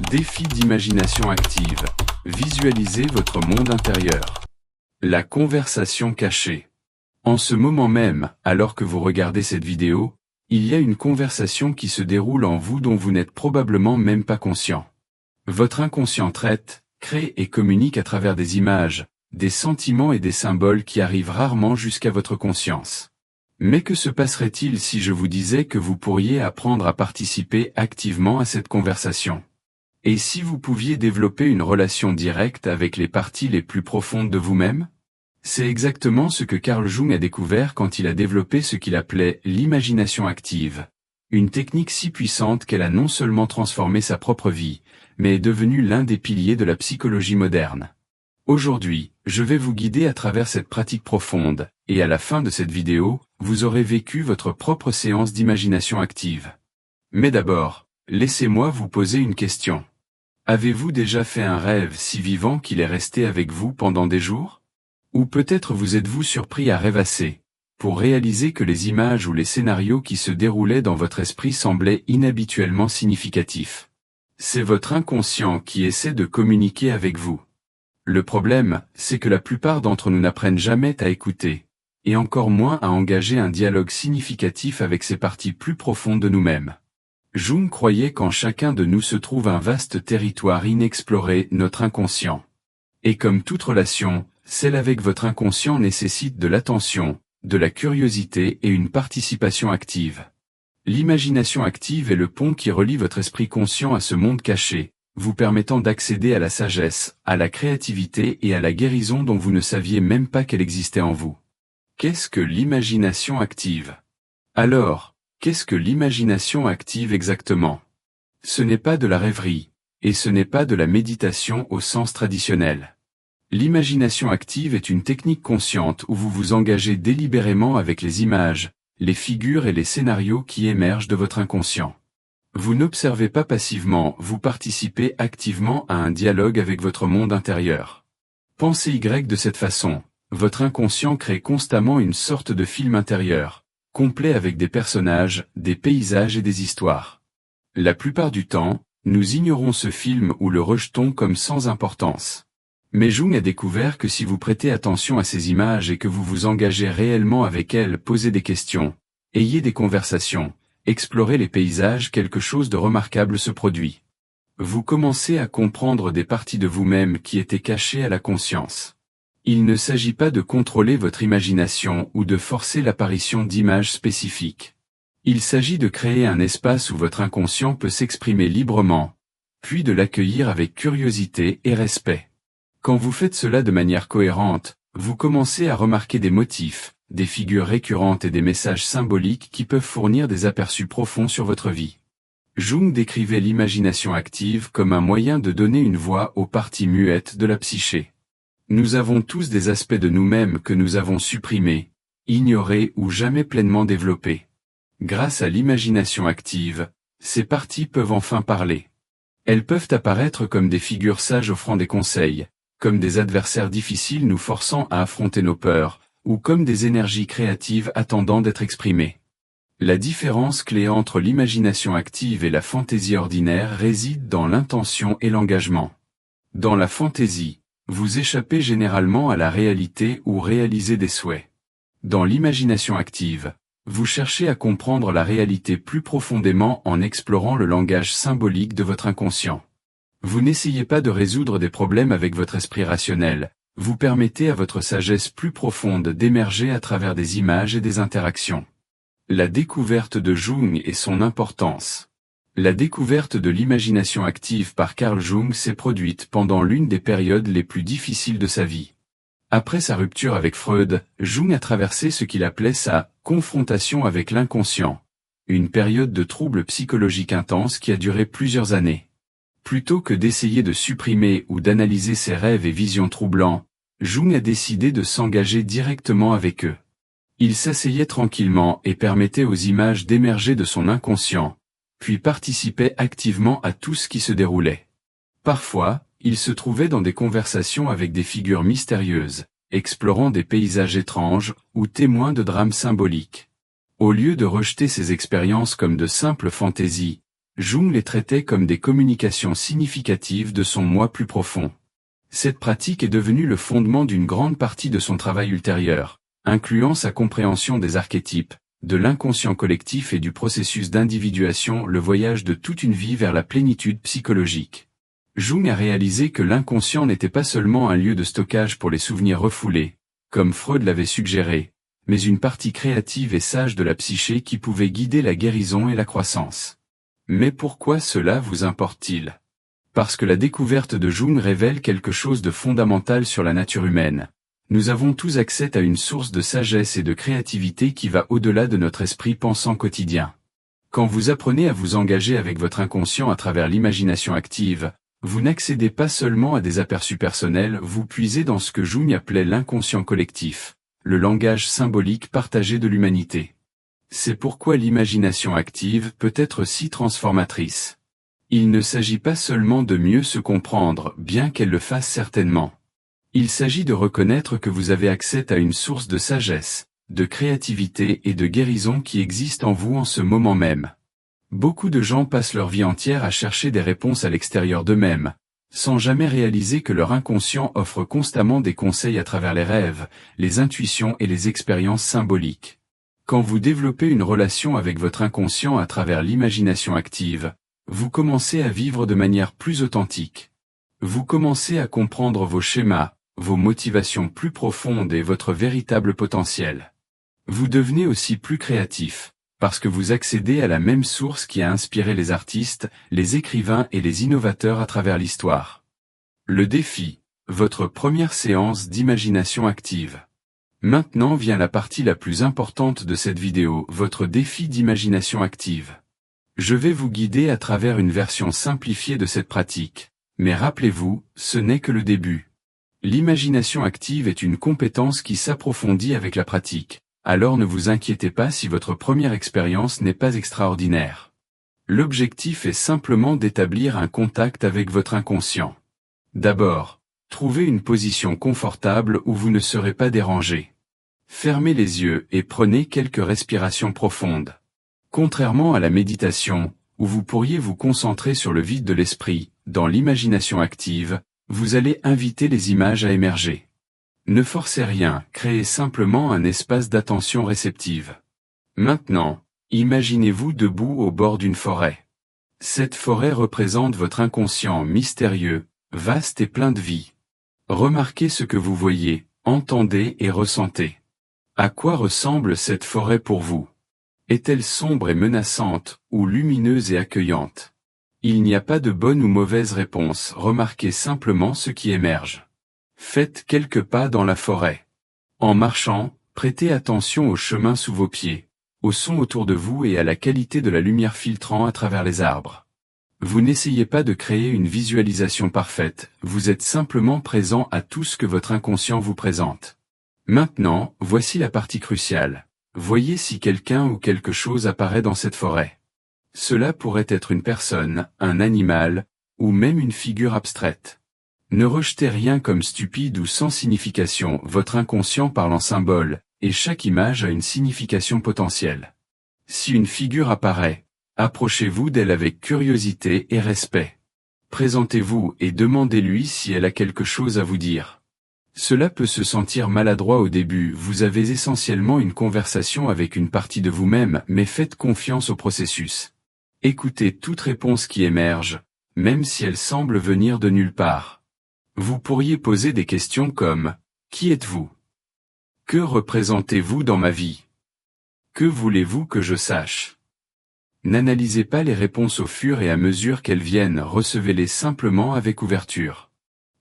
Défi d'imagination active. Visualisez votre monde intérieur. La conversation cachée. En ce moment même, alors que vous regardez cette vidéo, il y a une conversation qui se déroule en vous dont vous n'êtes probablement même pas conscient. Votre inconscient traite, crée et communique à travers des images, des sentiments et des symboles qui arrivent rarement jusqu'à votre conscience. Mais que se passerait-il si je vous disais que vous pourriez apprendre à participer activement à cette conversation? Et si vous pouviez développer une relation directe avec les parties les plus profondes de vous-même? C'est exactement ce que Carl Jung a découvert quand il a développé ce qu'il appelait l'imagination active. Une technique si puissante qu'elle a non seulement transformé sa propre vie, mais est devenue l'un des piliers de la psychologie moderne. Aujourd'hui, je vais vous guider à travers cette pratique profonde, et à la fin de cette vidéo, vous aurez vécu votre propre séance d'imagination active. Mais d'abord, laissez-moi vous poser une question. Avez-vous déjà fait un rêve si vivant qu'il est resté avec vous pendant des jours? Ou peut-être vous êtes-vous surpris à rêvasser, pour réaliser que les images ou les scénarios qui se déroulaient dans votre esprit semblaient inhabituellement significatifs. C'est votre inconscient qui essaie de communiquer avec vous. Le problème, c'est que la plupart d'entre nous n'apprennent jamais à écouter, et encore moins à engager un dialogue significatif avec ces parties plus profondes de nous-mêmes. Jung croyait qu'en chacun de nous se trouve un vaste territoire inexploré, notre inconscient. Et comme toute relation, celle avec votre inconscient nécessite de l'attention, de la curiosité et une participation active. L'imagination active est le pont qui relie votre esprit conscient à ce monde caché, vous permettant d'accéder à la sagesse, à la créativité et à la guérison dont vous ne saviez même pas qu'elle existait en vous. Qu'est-ce que l'imagination active? Alors, qu'est-ce que l'imagination active exactement? Ce n'est pas de la rêverie, et ce n'est pas de la méditation au sens traditionnel. L'imagination active est une technique consciente où vous vous engagez délibérément avec les images, les figures et les scénarios qui émergent de votre inconscient. Vous n'observez pas passivement, vous participez activement à un dialogue avec votre monde intérieur. Pensez de cette façon, votre inconscient crée constamment une sorte de film intérieur, complet avec des personnages, des paysages et des histoires. La plupart du temps, nous ignorons ce film ou le rejetons comme sans importance. Mais Jung a découvert que si vous prêtez attention à ces images et que vous vous engagez réellement avec elles, posez des questions, ayez des conversations, explorez les paysages, quelque chose de remarquable se produit. Vous commencez à comprendre des parties de vous-même qui étaient cachées à la conscience. Il ne s'agit pas de contrôler votre imagination ou de forcer l'apparition d'images spécifiques. Il s'agit de créer un espace où votre inconscient peut s'exprimer librement, puis de l'accueillir avec curiosité et respect. Quand vous faites cela de manière cohérente, vous commencez à remarquer des motifs, des figures récurrentes et des messages symboliques qui peuvent fournir des aperçus profonds sur votre vie. Jung décrivait l'imagination active comme un moyen de donner une voix aux parties muettes de la psyché. Nous avons tous des aspects de nous-mêmes que nous avons supprimés, ignorés ou jamais pleinement développés. Grâce à l'imagination active, ces parties peuvent enfin parler. Elles peuvent apparaître comme des figures sages offrant des conseils, comme des adversaires difficiles nous forçant à affronter nos peurs, ou comme des énergies créatives attendant d'être exprimées. La différence clé entre l'imagination active et la fantaisie ordinaire réside dans l'intention et l'engagement. Dans la fantaisie, vous échappez généralement à la réalité ou réalisez des souhaits. Dans l'imagination active, vous cherchez à comprendre la réalité plus profondément en explorant le langage symbolique de votre inconscient. Vous n'essayez pas de résoudre des problèmes avec votre esprit rationnel, vous permettez à votre sagesse plus profonde d'émerger à travers des images et des interactions. La découverte de Jung et son importance. La découverte de l'imagination active par Carl Jung s'est produite pendant l'une des périodes les plus difficiles de sa vie. Après sa rupture avec Freud, Jung a traversé ce qu'il appelait sa « confrontation avec l'inconscient », une période de troubles psychologiques intenses qui a duré plusieurs années. Plutôt que d'essayer de supprimer ou d'analyser ses rêves et visions troublants, Jung a décidé de s'engager directement avec eux. Il s'asseyait tranquillement et permettait aux images d'émerger de son inconscient, puis participait activement à tout ce qui se déroulait. Parfois, il se trouvait dans des conversations avec des figures mystérieuses, explorant des paysages étranges ou témoins de drames symboliques. Au lieu de rejeter ces expériences comme de simples fantaisies, Jung les traitait comme des communications significatives de son moi plus profond. Cette pratique est devenue le fondement d'une grande partie de son travail ultérieur, incluant sa compréhension des archétypes, de l'inconscient collectif et du processus d'individuation, le voyage de toute une vie vers la plénitude psychologique. Jung a réalisé que l'inconscient n'était pas seulement un lieu de stockage pour les souvenirs refoulés, comme Freud l'avait suggéré, mais une partie créative et sage de la psyché qui pouvait guider la guérison et la croissance. Mais pourquoi cela vous importe-t-il? Parce que la découverte de Jung révèle quelque chose de fondamental sur la nature humaine. Nous avons tous accès à une source de sagesse et de créativité qui va au-delà de notre esprit pensant quotidien. Quand vous apprenez à vous engager avec votre inconscient à travers l'imagination active, vous n'accédez pas seulement à des aperçus personnels, vous puisez dans ce que Jung appelait l'inconscient collectif, le langage symbolique partagé de l'humanité. C'est pourquoi l'imagination active peut être si transformatrice. Il ne s'agit pas seulement de mieux se comprendre, bien qu'elle le fasse certainement. Il s'agit de reconnaître que vous avez accès à une source de sagesse, de créativité et de guérison qui existe en vous en ce moment même. Beaucoup de gens passent leur vie entière à chercher des réponses à l'extérieur d'eux-mêmes, sans jamais réaliser que leur inconscient offre constamment des conseils à travers les rêves, les intuitions et les expériences symboliques. Quand vous développez une relation avec votre inconscient à travers l'imagination active, vous commencez à vivre de manière plus authentique. Vous commencez à comprendre vos schémas, vos motivations plus profondes et votre véritable potentiel. Vous devenez aussi plus créatif, parce que vous accédez à la même source qui a inspiré les artistes, les écrivains et les innovateurs à travers l'histoire. Le défi, votre première séance d'imagination active. Maintenant vient la partie la plus importante de cette vidéo, votre défi d'imagination active. Je vais vous guider à travers une version simplifiée de cette pratique, mais rappelez-vous, ce n'est que le début. L'imagination active est une compétence qui s'approfondit avec la pratique, alors ne vous inquiétez pas si votre première expérience n'est pas extraordinaire. L'objectif est simplement d'établir un contact avec votre inconscient. D'abord, trouvez une position confortable où vous ne serez pas dérangé. Fermez les yeux et prenez quelques respirations profondes. Contrairement à la méditation, où vous pourriez vous concentrer sur le vide de l'esprit, dans l'imagination active, vous allez inviter les images à émerger. Ne forcez rien, créez simplement un espace d'attention réceptive. Maintenant, imaginez-vous debout au bord d'une forêt. Cette forêt représente votre inconscient mystérieux, vaste et plein de vie. Remarquez ce que vous voyez, entendez et ressentez. À quoi ressemble cette forêt pour vous? Est-elle sombre et menaçante, ou lumineuse et accueillante? Il n'y a pas de bonne ou mauvaise réponse, remarquez simplement ce qui émerge. Faites quelques pas dans la forêt. En marchant, prêtez attention au chemin sous vos pieds, au son autour de vous et à la qualité de la lumière filtrant à travers les arbres. Vous n'essayez pas de créer une visualisation parfaite, vous êtes simplement présent à tout ce que votre inconscient vous présente. Maintenant, voici la partie cruciale. Voyez si quelqu'un ou quelque chose apparaît dans cette forêt. Cela pourrait être une personne, un animal, ou même une figure abstraite. Ne rejetez rien comme stupide ou sans signification, votre inconscient parle en symboles, et chaque image a une signification potentielle. Si une figure apparaît, approchez-vous d'elle avec curiosité et respect. Présentez-vous et demandez-lui si elle a quelque chose à vous dire. Cela peut se sentir maladroit au début, vous avez essentiellement une conversation avec une partie de vous-même, mais faites confiance au processus. Écoutez toute réponse qui émerge, même si elle semble venir de nulle part. Vous pourriez poser des questions comme « Qui êtes-vous ? Que représentez-vous dans ma vie ? Que voulez-vous que je sache ?» N'analysez pas les réponses au fur et à mesure qu'elles viennent, recevez-les simplement avec ouverture.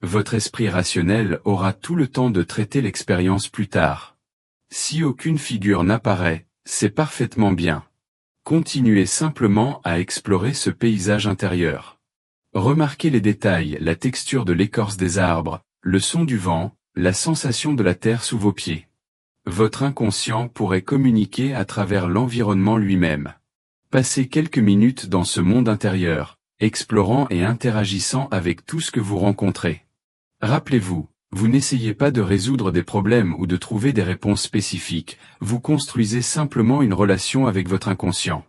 Votre esprit rationnel aura tout le temps de traiter l'expérience plus tard. Si aucune figure n'apparaît, c'est parfaitement bien. Continuez simplement à explorer ce paysage intérieur. Remarquez les détails, la texture de l'écorce des arbres, le son du vent, la sensation de la terre sous vos pieds. Votre inconscient pourrait communiquer à travers l'environnement lui-même. Passez quelques minutes dans ce monde intérieur, explorant et interagissant avec tout ce que vous rencontrez. Rappelez-vous, vous n'essayez pas de résoudre des problèmes ou de trouver des réponses spécifiques, vous construisez simplement une relation avec votre inconscient.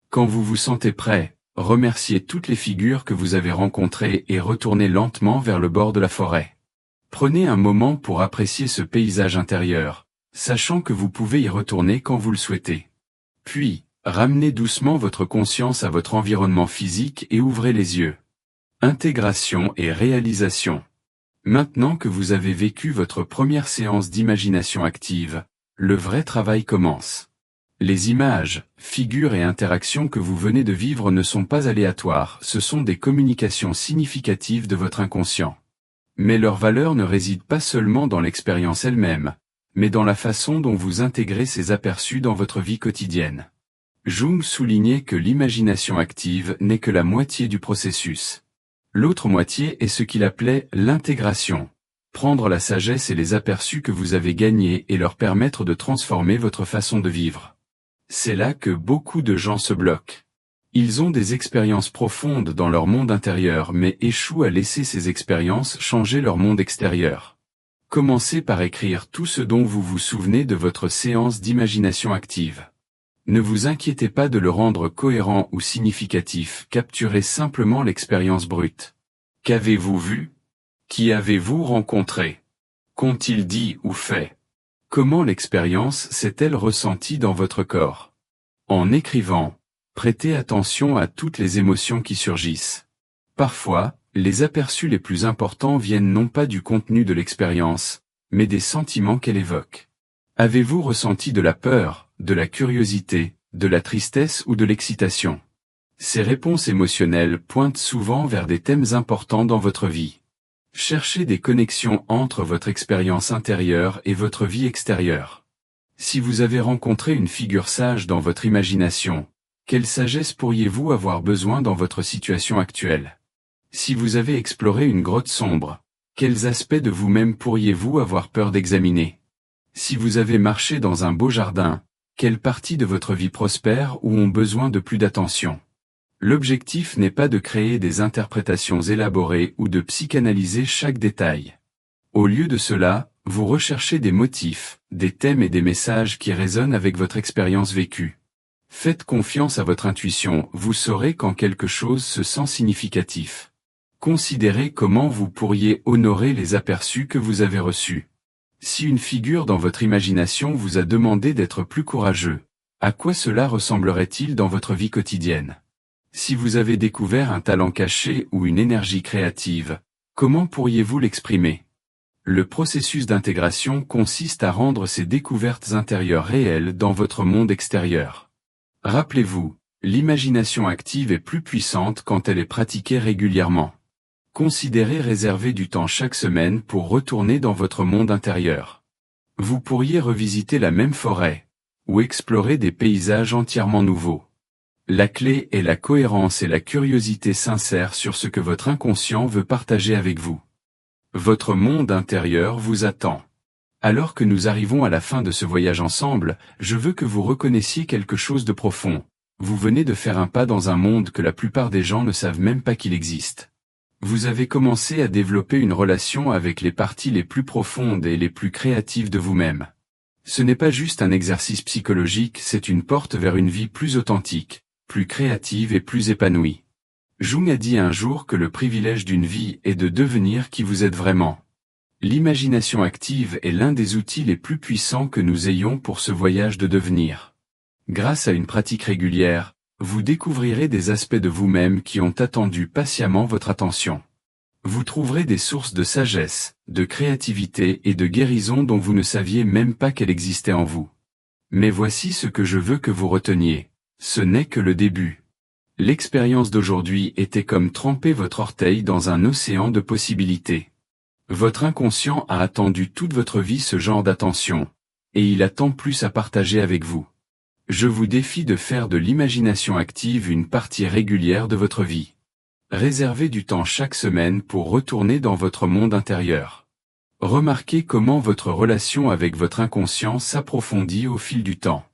Quand vous vous sentez prêt, Remerciez toutes les figures que vous avez rencontrées et retournez lentement vers le bord de la forêt. Prenez un moment pour apprécier ce paysage intérieur, sachant que vous pouvez y retourner quand vous le souhaitez. Puis, ramenez doucement votre conscience à votre environnement physique et ouvrez les yeux. Intégration et réalisation. Maintenant que vous avez vécu votre première séance d'imagination active, le vrai travail commence. Les images, figures et interactions que vous venez de vivre ne sont pas aléatoires, ce sont des communications significatives de votre inconscient. Mais leur valeur ne réside pas seulement dans l'expérience elle-même, mais dans la façon dont vous intégrez ces aperçus dans votre vie quotidienne. Jung soulignait que l'imagination active n'est que la moitié du processus. L'autre moitié est ce qu'il appelait l'intégration. Prendre la sagesse et les aperçus que vous avez gagnés et leur permettre de transformer votre façon de vivre. C'est là que beaucoup de gens se bloquent. Ils ont des expériences profondes dans leur monde intérieur mais échouent à laisser ces expériences changer leur monde extérieur. Commencez par écrire tout ce dont vous vous souvenez de votre séance d'imagination active. Ne vous inquiétez pas de le rendre cohérent ou significatif, capturez simplement l'expérience brute. Qu'avez-vous vu? Qui avez-vous rencontré? Qu'ont-ils dit ou fait? Comment l'expérience s'est-elle ressentie dans votre corps? En écrivant, prêtez attention à toutes les émotions qui surgissent. Parfois, les aperçus les plus importants viennent non pas du contenu de l'expérience, mais des sentiments qu'elle évoque. Avez-vous ressenti de la peur, de la curiosité, de la tristesse ou de l'excitation? Ces réponses émotionnelles pointent souvent vers des thèmes importants dans votre vie. Cherchez des connexions entre votre expérience intérieure et votre vie extérieure. Si vous avez rencontré une figure sage dans votre imagination, quelle sagesse pourriez-vous avoir besoin dans votre situation actuelle? Si vous avez exploré une grotte sombre, quels aspects de vous-même pourriez-vous avoir peur d'examiner? Si vous avez marché dans un beau jardin, quelles parties de votre vie prospèrent ou ont besoin de plus d'attention? L'objectif n'est pas de créer des interprétations élaborées ou de psychanalyser chaque détail. Au lieu de cela, vous recherchez des motifs, des thèmes et des messages qui résonnent avec votre expérience vécue. Faites confiance à votre intuition, vous saurez quand quelque chose se sent significatif. Considérez comment vous pourriez honorer les aperçus que vous avez reçus. Si une figure dans votre imagination vous a demandé d'être plus courageux, à quoi cela ressemblerait-il dans votre vie quotidienne? Si vous avez découvert un talent caché ou une énergie créative, comment pourriez-vous l'exprimer? Le processus d'intégration consiste à rendre ces découvertes intérieures réelles dans votre monde extérieur. Rappelez-vous, l'imagination active est plus puissante quand elle est pratiquée régulièrement. Considérez réserver du temps chaque semaine pour retourner dans votre monde intérieur. Vous pourriez revisiter la même forêt, ou explorer des paysages entièrement nouveaux. La clé est la cohérence et la curiosité sincère sur ce que votre inconscient veut partager avec vous. Votre monde intérieur vous attend. Alors que nous arrivons à la fin de ce voyage ensemble, je veux que vous reconnaissiez quelque chose de profond. Vous venez de faire un pas dans un monde que la plupart des gens ne savent même pas qu'il existe. Vous avez commencé à développer une relation avec les parties les plus profondes et les plus créatives de vous-même. Ce n'est pas juste un exercice psychologique, c'est une porte vers une vie plus authentique, plus créative et plus épanouie. Jung a dit un jour que le privilège d'une vie est de devenir qui vous êtes vraiment. L'imagination active est l'un des outils les plus puissants que nous ayons pour ce voyage de devenir. Grâce à une pratique régulière, vous découvrirez des aspects de vous-même qui ont attendu patiemment votre attention. Vous trouverez des sources de sagesse, de créativité et de guérison dont vous ne saviez même pas qu'elles existaient en vous. Mais voici ce que je veux que vous reteniez. Ce n'est que le début. L'expérience d'aujourd'hui était comme tremper votre orteil dans un océan de possibilités. Votre inconscient a attendu toute votre vie ce genre d'attention, et il a tant plus à partager avec vous. Je vous défie de faire de l'imagination active une partie régulière de votre vie. Réservez du temps chaque semaine pour retourner dans votre monde intérieur. Remarquez comment votre relation avec votre inconscient s'approfondit au fil du temps.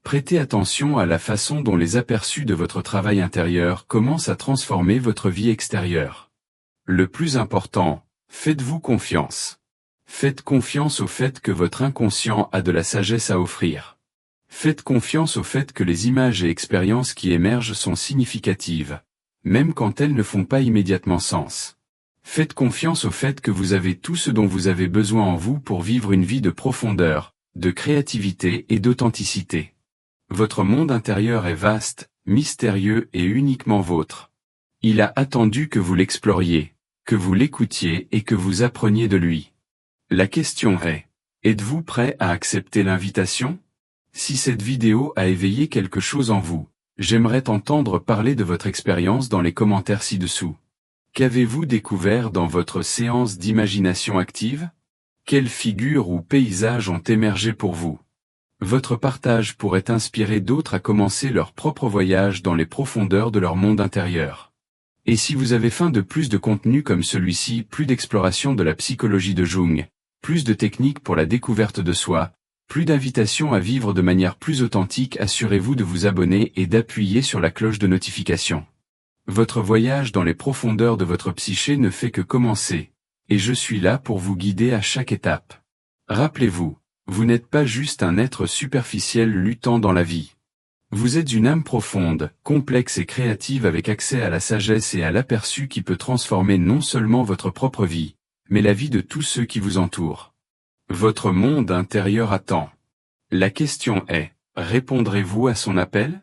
Prêtez attention à la façon dont les aperçus de votre travail intérieur commencent à transformer votre vie extérieure. Le plus important, faites-vous confiance. Faites confiance au fait que votre inconscient a de la sagesse à offrir. Faites confiance au fait que les images et expériences qui émergent sont significatives, même quand elles ne font pas immédiatement sens. Faites confiance au fait que vous avez tout ce dont vous avez besoin en vous pour vivre une vie de profondeur, de créativité et d'authenticité. Votre monde intérieur est vaste, mystérieux et uniquement vôtre. Il a attendu que vous l'exploriez, que vous l'écoutiez et que vous appreniez de lui. La question est, êtes-vous prêt à accepter l'invitation? Si cette vidéo a éveillé quelque chose en vous, j'aimerais t'entendre parler de votre expérience dans les commentaires ci-dessous. Qu'avez-vous découvert dans votre séance d'imagination active? Quelles figures ou paysages ont émergé pour vous? Votre partage pourrait inspirer d'autres à commencer leur propre voyage dans les profondeurs de leur monde intérieur. Et si vous avez faim de plus de contenu comme celui-ci, plus d'exploration de la psychologie de Jung, plus de techniques pour la découverte de soi, plus d'invitations à vivre de manière plus authentique, assurez-vous de vous abonner et d'appuyer sur la cloche de notification. Votre voyage dans les profondeurs de votre psyché ne fait que commencer, et je suis là pour vous guider à chaque étape. Rappelez-vous, vous n'êtes pas juste un être superficiel luttant dans la vie. Vous êtes une âme profonde, complexe et créative avec accès à la sagesse et à l'aperçu qui peut transformer non seulement votre propre vie, mais la vie de tous ceux qui vous entourent. Votre monde intérieur attend. La question est, répondrez-vous à son appel?